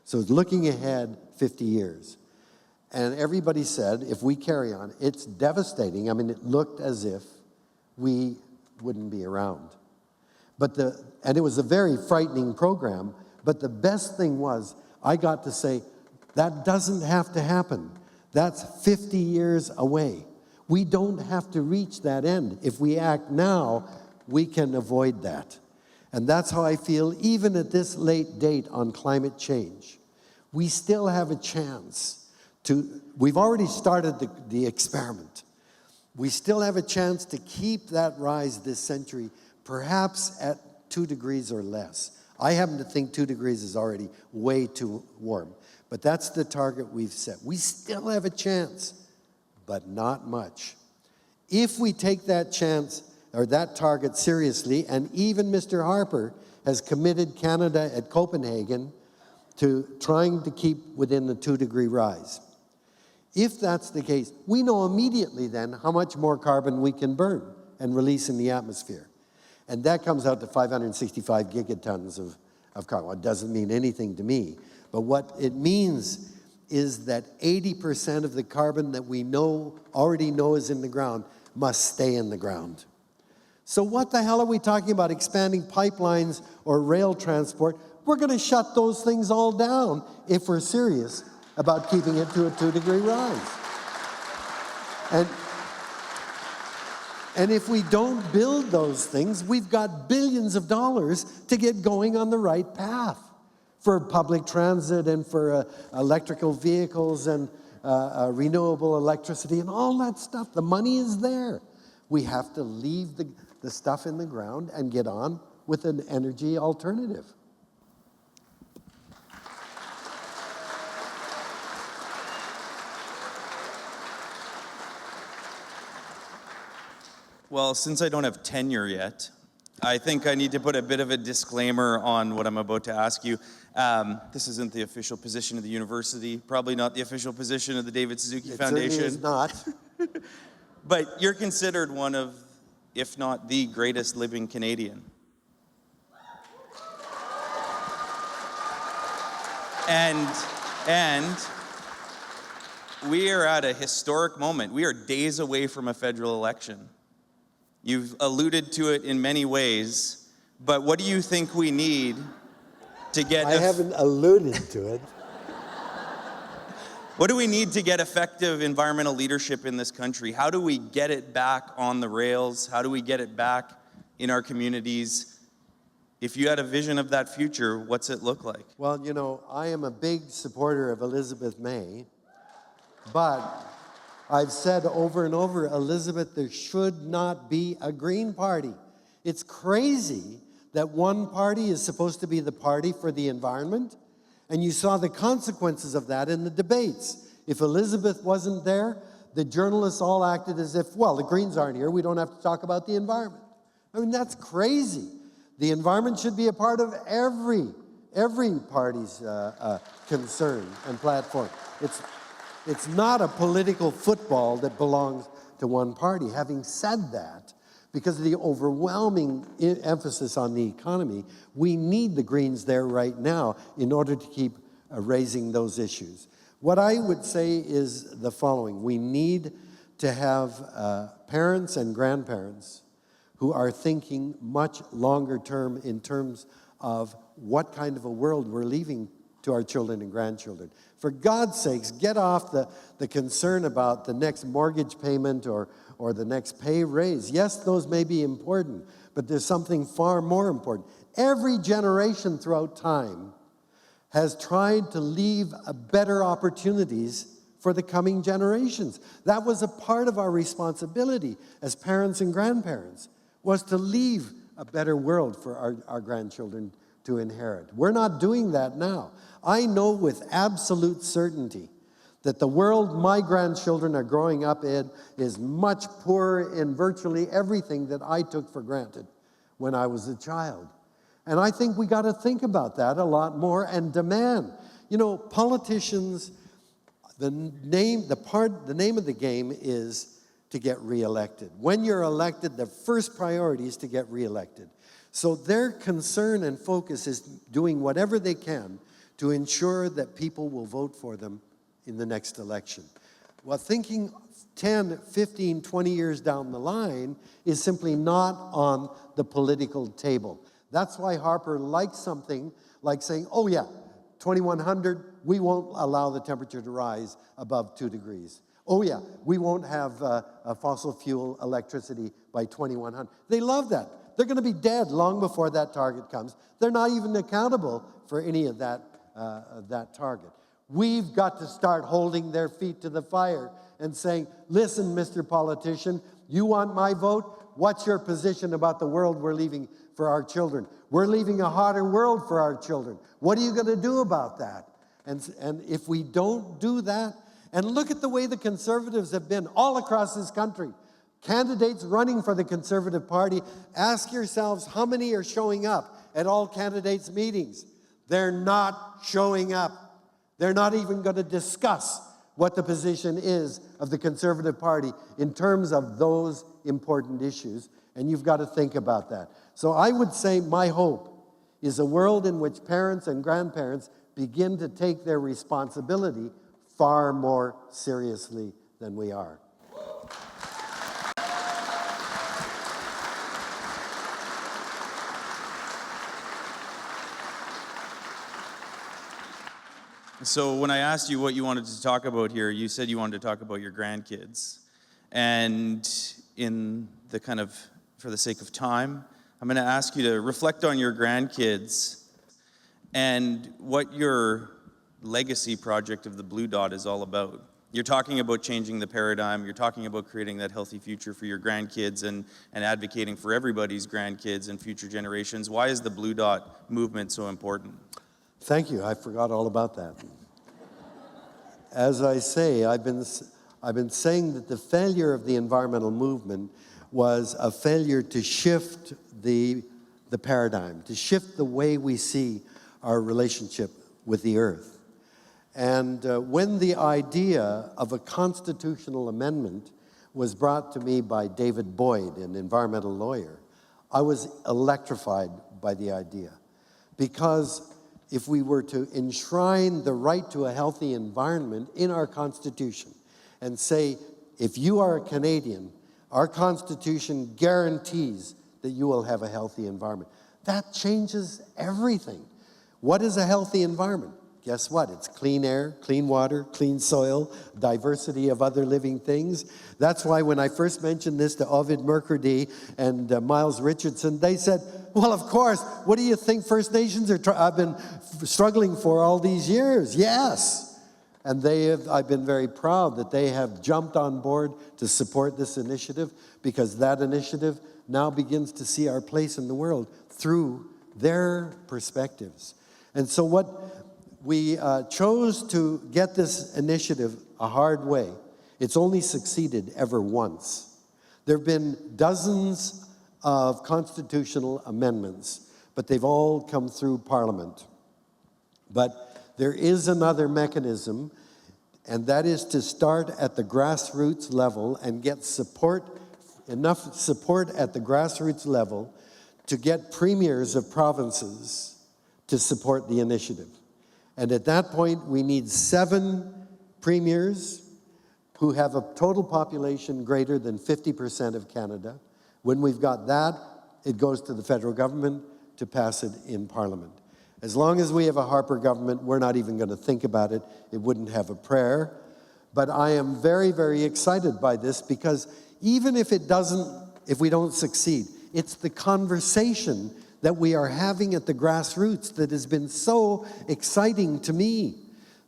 So it's looking ahead 50 years. And everybody said, if we carry on, it's devastating. I mean, it looked as if we wouldn't be around. And it was a very frightening program, but the best thing was, I got to say, that doesn't have to happen. That's 50 years away. We don't have to reach that end. If we act now, we can avoid that. And that's how I feel, even at this late date on climate change. We still have a chance we've already started the experiment. We still have a chance to keep that rise this century, perhaps at 2 degrees or less. I happen to think 2 degrees is already way too warm. But that's the target we've set. We still have a chance, but not much. If we take that chance or that target seriously, and even Mr. Harper has committed Canada at Copenhagen to trying to keep within the 2-degree rise. If that's the case, we know immediately then how much more carbon we can burn and release in the atmosphere. And that comes out to 565 gigatons of carbon. Well, it doesn't mean anything to me. But what it means is that 80% of the carbon that we already know is in the ground must stay in the ground. So what the hell are we talking about, expanding pipelines or rail transport? We're going to shut those things all down if we're serious about keeping it to a 2-degree rise. And if we don't build those things, we've got billions of dollars to get going on the right path for public transit and for electrical vehicles and renewable electricity and all that stuff. The money is there. We have to leave the stuff in the ground and get on with an energy alternative. Well, since I don't have tenure yet, I think I need to put a bit of a disclaimer on what I'm about to ask you. This isn't the official position of the university, probably not the official position of the David Suzuki Foundation. It certainly is not. But you're considered one of, if not the greatest living Canadian. And we are at a historic moment. We are days away from a federal election. You've alluded to it in many ways, but what do you think we need to get... I haven't alluded to it. What do we need to get effective environmental leadership in this country? How do we get it back on the rails? How do we get it back in our communities? If you had a vision of that future, what's it look like? Well, you know, I am a big supporter of Elizabeth May, but I've said over and over, Elizabeth, there should not be a Green Party. It's crazy that one party is supposed to be the party for the environment, and you saw the consequences of that in the debates. If Elizabeth wasn't there, the journalists all acted as if, well, the Greens aren't here, we don't have to talk about the environment. I mean, that's crazy. The environment should be a part of every party's concern and platform. It's not a political football that belongs to one party. Having said that, because of the overwhelming emphasis on the economy, we need the Greens there right now in order to keep raising those issues. What I would say is the following. We need to have parents and grandparents who are thinking much longer term in terms of what kind of a world we're leaving to our children and grandchildren. For God's sakes, get off the concern about the next mortgage payment or the next pay raise. Yes, those may be important, but there's something far more important. Every generation throughout time has tried to leave better opportunities for the coming generations. That was a part of our responsibility as parents and grandparents, was to leave a better world for our grandchildren to inherit. We're not doing that now. I know with absolute certainty that the world my grandchildren are growing up in is much poorer in virtually everything that I took for granted when I was a child. And I think we got to think about that a lot more and demand. You know, politicians, the name of the game is to get reelected. When you're elected, the first priority is to get reelected. So their concern and focus is doing whatever they can to ensure that people will vote for them in the next election. Well, thinking 10, 15, 20 years down the line is simply not on the political table. That's why Harper likes something like saying, oh yeah, 2100, we won't allow the temperature to rise above 2 degrees. Oh yeah, we won't have a fossil fuel electricity by 2100. They love that. They're going to be dead long before that target comes. They're not even accountable for any of that target. We've got to start holding their feet to the fire and saying, listen, Mr. Politician, you want my vote? What's your position about the world we're leaving for our children? We're leaving a hotter world for our children. What are you going to do about that? And if we don't do that, and look at the way the Conservatives have been all across this country. Candidates running for the Conservative Party, ask yourselves how many are showing up at all candidates' meetings. They're not showing up. They're not even going to discuss what the position is of the Conservative Party in terms of those important issues, and you've got to think about that. So I would say my hope is a world in which parents and grandparents begin to take their responsibility far more seriously than we are. So when I asked you what you wanted to talk about here, you said you wanted to talk about your grandkids. And in the kind of, for the sake of time, I'm going to ask you to reflect on your grandkids and what your legacy project of the Blue Dot is all about. You're talking about changing the paradigm. You're talking about creating that healthy future for your grandkids and advocating for everybody's grandkids and future generations. Why is the Blue Dot movement so important? Thank you. I forgot all about that. As I say, I've been saying that the failure of the environmental movement was a failure to shift the paradigm, to shift the way we see our relationship with the earth. And when the idea of a constitutional amendment was brought to me by David Boyd, an environmental lawyer, I was electrified by the idea. Because if we were to enshrine the right to a healthy environment in our Constitution and say, if you are a Canadian, our Constitution guarantees that you will have a healthy environment. That changes everything. What is a healthy environment? Guess what? It's clean air, clean water, clean soil, diversity of other living things. That's why when I first mentioned this to Ovid Mercredi and Miles Richardson, they said, well, of course, what do you think First Nations have been struggling for all these years? Yes. And I've been very proud that they have jumped on board to support this initiative, because that initiative now begins to see our place in the world through their perspectives. And so what we chose to get this initiative a hard way. It's only succeeded ever once. There have been dozens of constitutional amendments, but they've all come through Parliament. But there is another mechanism, and that is to start at the grassroots level and get support, enough support at the grassroots level to get premiers of provinces to support the initiative. And at that point, we need 7 premiers who have a total population greater than 50% of Canada. When we've got that, it goes to the federal government to pass it in Parliament. As long as we have a Harper government, we're not even going to think about it. It wouldn't have a prayer. But I am very, very excited by this, because even if we don't succeed, it's the conversation that we are having at the grassroots that has been so exciting to me,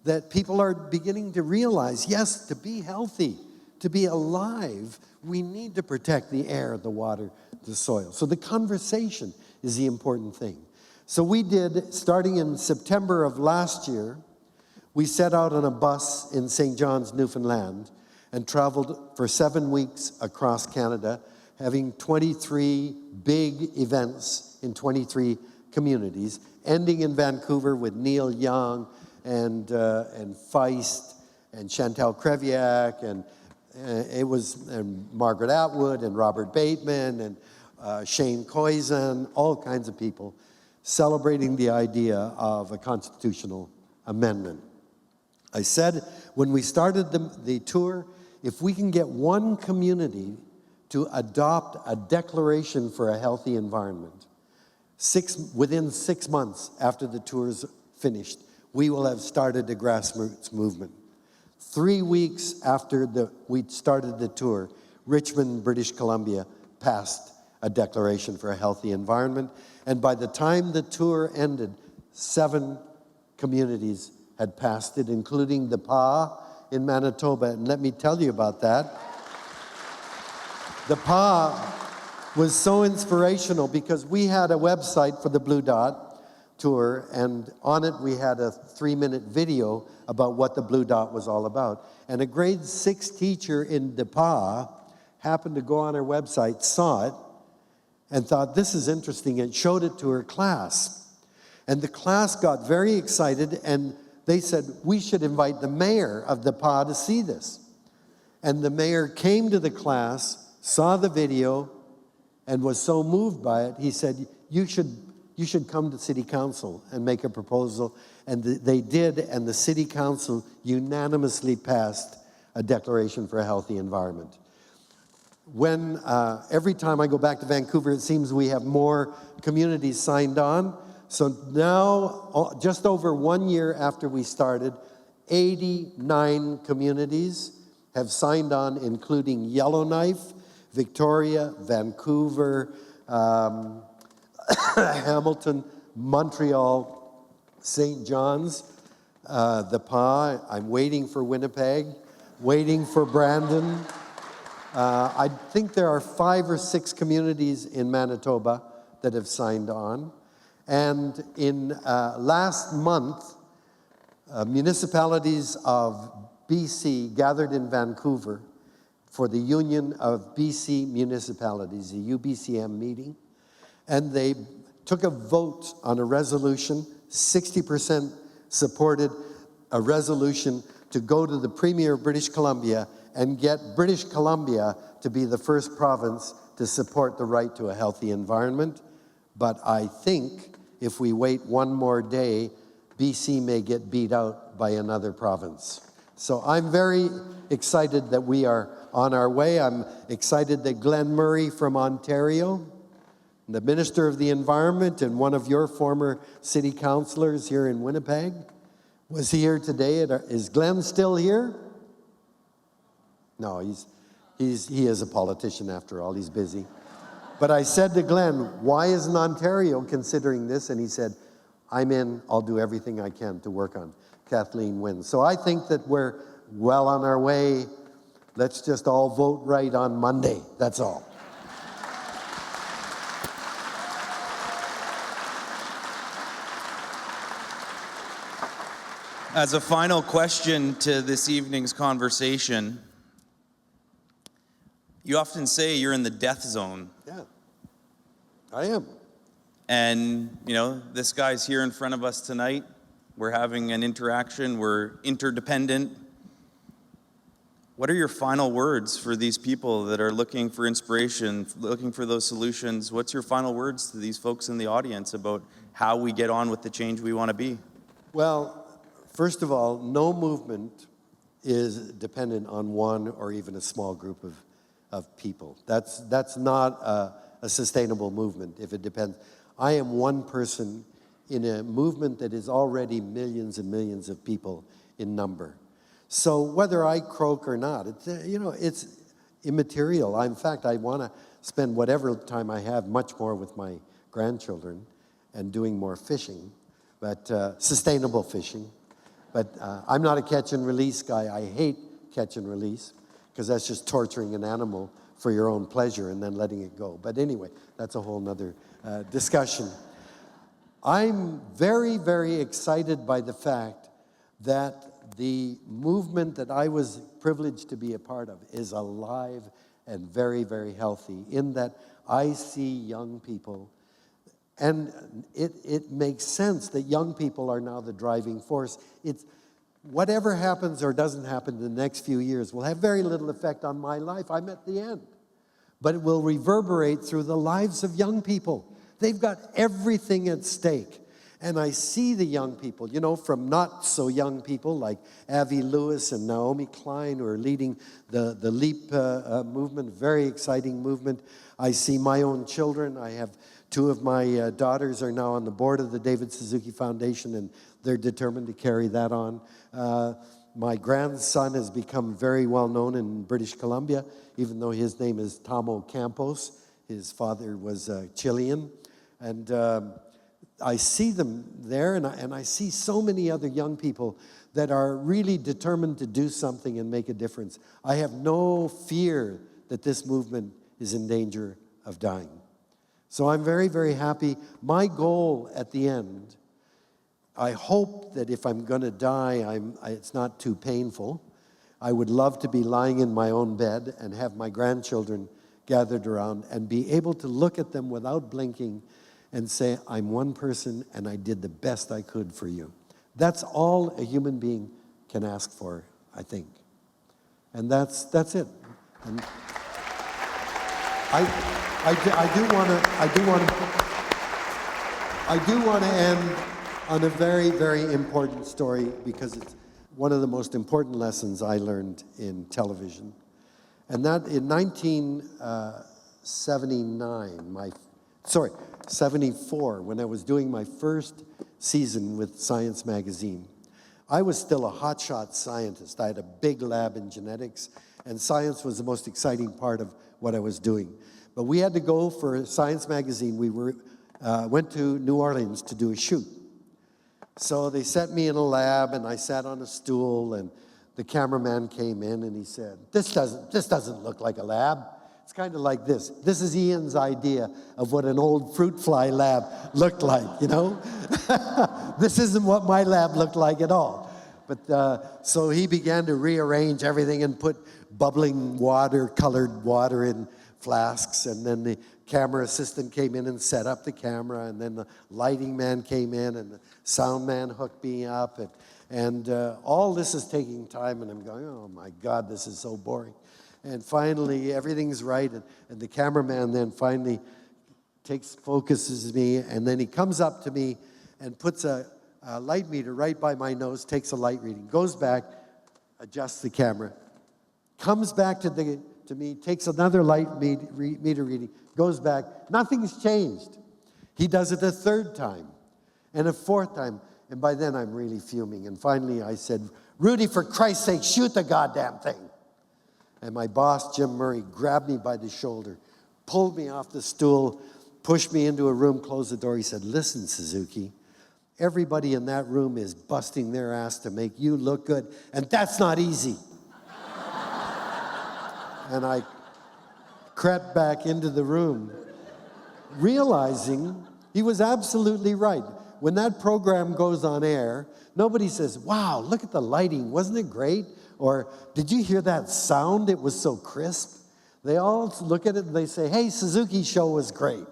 that people are beginning to realize, yes, to be healthy, to be alive, we need to protect the air, the water, the soil. So the conversation is the important thing. So we did, starting in September of last year, we set out on a bus in St. John's, Newfoundland, and traveled for 7 weeks across Canada, having 23 big events in 23 communities, ending in Vancouver with Neil Young and Feist and Chantal Creviac and Margaret Atwood and Robert Bateman and Shane Koizen, all kinds of people celebrating the idea of a constitutional amendment. I said when we started the tour, if we can get one community to adopt a declaration for a healthy environment, within 6 months after the tour's finished, we will have started a grassroots movement. 3 weeks after we started the tour, Richmond, British Columbia, passed a declaration for a healthy environment. And by the time the tour ended, 7 communities had passed it, including the PA in Manitoba. And let me tell you about that. The PA was so inspirational because we had a website for the Blue Dot tour, and on it we had a 3-minute video about what the Blue Dot was all about. And a grade 6 teacher in the PA happened to go on our website, saw it, and thought, this is interesting, and showed it to her class. And the class got very excited, and they said, we should invite the mayor of the PA to see this. And the mayor came to the class, saw the video, and was so moved by it, he said, you should come to city council and make a proposal. And they did, and the city council unanimously passed a declaration for a healthy environment. When every time I go back to Vancouver, it seems we have more communities signed on. So now, just over 1 year after we started, 89 communities have signed on, including Yellowknife, Victoria, Vancouver, Hamilton, Montreal, St. John's, the PA. I'm waiting for Winnipeg, waiting for Brandon. I think there are 5 or 6 communities in Manitoba that have signed on. And in last month, municipalities of BC gathered in Vancouver for the Union of BC Municipalities, the UBCM meeting, and they took a vote on a resolution. 60% supported a resolution to go to the Premier of British Columbia and get British Columbia to be the first province to support the right to a healthy environment. But I think if we wait one more day, BC may get beat out by another province. So I'm very excited that we are on our way. I'm excited that Glenn Murray from Ontario, the Minister of the Environment and one of your former city councillors here in Winnipeg, was here today. Is Glenn still here? No, he is a politician after all. He's busy. But I said to Glenn, why isn't Ontario considering this? And he said, I'm in. I'll do everything I can to work on Kathleen Wynne. So I think that we're well on our way. Let's just all vote right on Monday. That's all. As a final question to this evening's conversation, you often say you're in the death zone. Yeah, I am. And, you know, this guy's here in front of us tonight. We're having an interaction. We're interdependent. What are your final words for these people that are looking for inspiration, looking for those solutions? What's your final words to these folks in the audience about how we get on with the change we want to be? Well, first of all, no movement is dependent on one or even a small group of people. That's not a sustainable movement if it depends. I am one person in a movement that is already millions and millions of people in number. So whether I croak or not, it's immaterial. In fact, I want to spend whatever time I have much more with my grandchildren and doing more fishing, but sustainable fishing. But I'm not a catch and release guy. I hate catch and release because that's just torturing an animal for your own pleasure and then letting it go. But anyway, that's a whole nother discussion. I'm very, very excited by the fact that the movement that I was privileged to be a part of is alive and very, very healthy, in that I see young people, and it makes sense that young people are now the driving force. It's whatever happens or doesn't happen in the next few years will have very little effect on my life. I'm at the end. But it will reverberate through the lives of young people. They've got everything at stake. And I see the young people, from not so young people like Avi Lewis and Naomi Klein, who are leading the LEAP movement, very exciting movement. I see my own children. I have two of my daughters are now on the board of the David Suzuki Foundation, and they're determined to carry that on. My grandson has become very well known in British Columbia, even though his name is Tomo Campos. His father was Chilean. And I see them there, and I see so many other young people that are really determined to do something and make a difference. I have no fear that this movement is in danger of dying. So I'm very, very happy. My goal at the end, I hope that if I'm going to die, it's not too painful. I would love to be lying in my own bed and have my grandchildren gathered around and be able to look at them without blinking and say, I'm one person and I did the best I could for you. That's all a human being can ask for, I think. And that's it. And I do want to end on a very, very important story, because it's one of the most important lessons I learned in television. And that in 1974, when I was doing my first season with Science magazine, I was still a hotshot scientist. I had a big lab in genetics, and science was the most exciting part of what I was doing. But we had to go for Science magazine. We went to New Orleans to do a shoot. So they set me in a lab, and I sat on a stool, and the cameraman came in, and he said, this doesn't look like a lab. It's kind of like this. This is Ian's idea of what an old fruit fly lab looked like, This isn't what my lab looked like at all. But so he began to rearrange everything and put bubbling water, colored water in flasks, and then the camera assistant came in and set up the camera, and then the lighting man came in, and the sound man hooked me up, and all this is taking time, and I'm going, oh my God, this is so boring. And finally, everything's right, and the cameraman then finally focuses me, and then he comes up to me and puts a light meter right by my nose, takes a light reading, goes back, adjusts the camera, comes back to me, takes another light meter reading, goes back, nothing's changed. He does it a third time and a fourth time, and by then I'm really fuming. And finally I said, Rudy, for Christ's sake, shoot the goddamn thing. And my boss, Jim Murray, grabbed me by the shoulder, pulled me off the stool, pushed me into a room, closed the door. He said, listen, Suzuki, everybody in that room is busting their ass to make you look good, and that's not easy. And I crept back into the room, realizing he was absolutely right. When that program goes on air, nobody says, wow, look at the lighting, wasn't it great? Or, did you hear that sound? It was so crisp. They all look at it and they say, hey, Suzuki's show was great.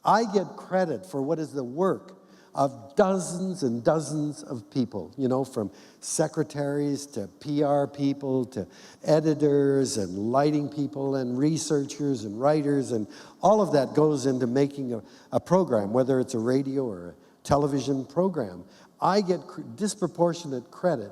I get credit for what is the work of dozens and dozens of people, from secretaries to PR people to editors and lighting people and researchers and writers, and all of that goes into making a program, whether it's a radio or a television program. I get disproportionate credit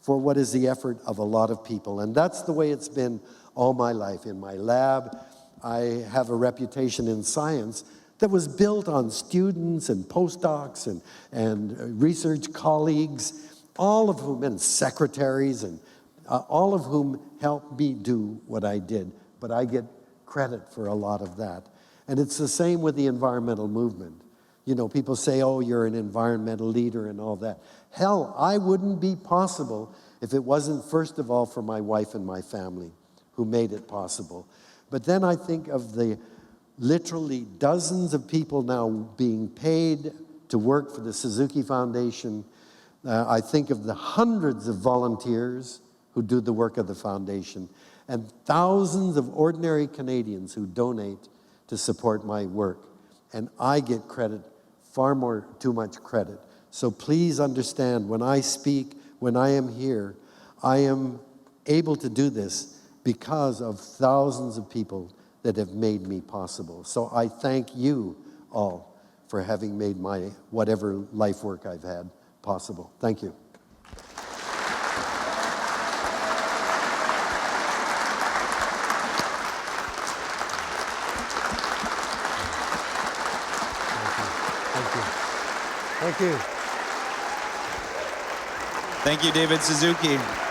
for what is the effort of a lot of people, and that's the way it's been all my life. In my lab, I have a reputation in science that was built on students and postdocs and research colleagues, all of whom, and secretaries, and all of whom helped me do what I did. But I get credit for a lot of that. And it's the same with the environmental movement. You know, people say, oh, you're an environmental leader and all that. Hell, I wouldn't be possible if it wasn't, first of all, for my wife and my family who made it possible. But then I think of the literally dozens of people now being paid to work for the Suzuki Foundation. I think of the hundreds of volunteers who do the work of the foundation, and thousands of ordinary Canadians who donate to support my work. And I get credit, too much credit. So please understand, when I speak, when I am here, I am able to do this because of thousands of people that have made me possible. So I thank you all for having made my whatever life work I've had possible. Thank you. Thank you. Thank you, David Suzuki.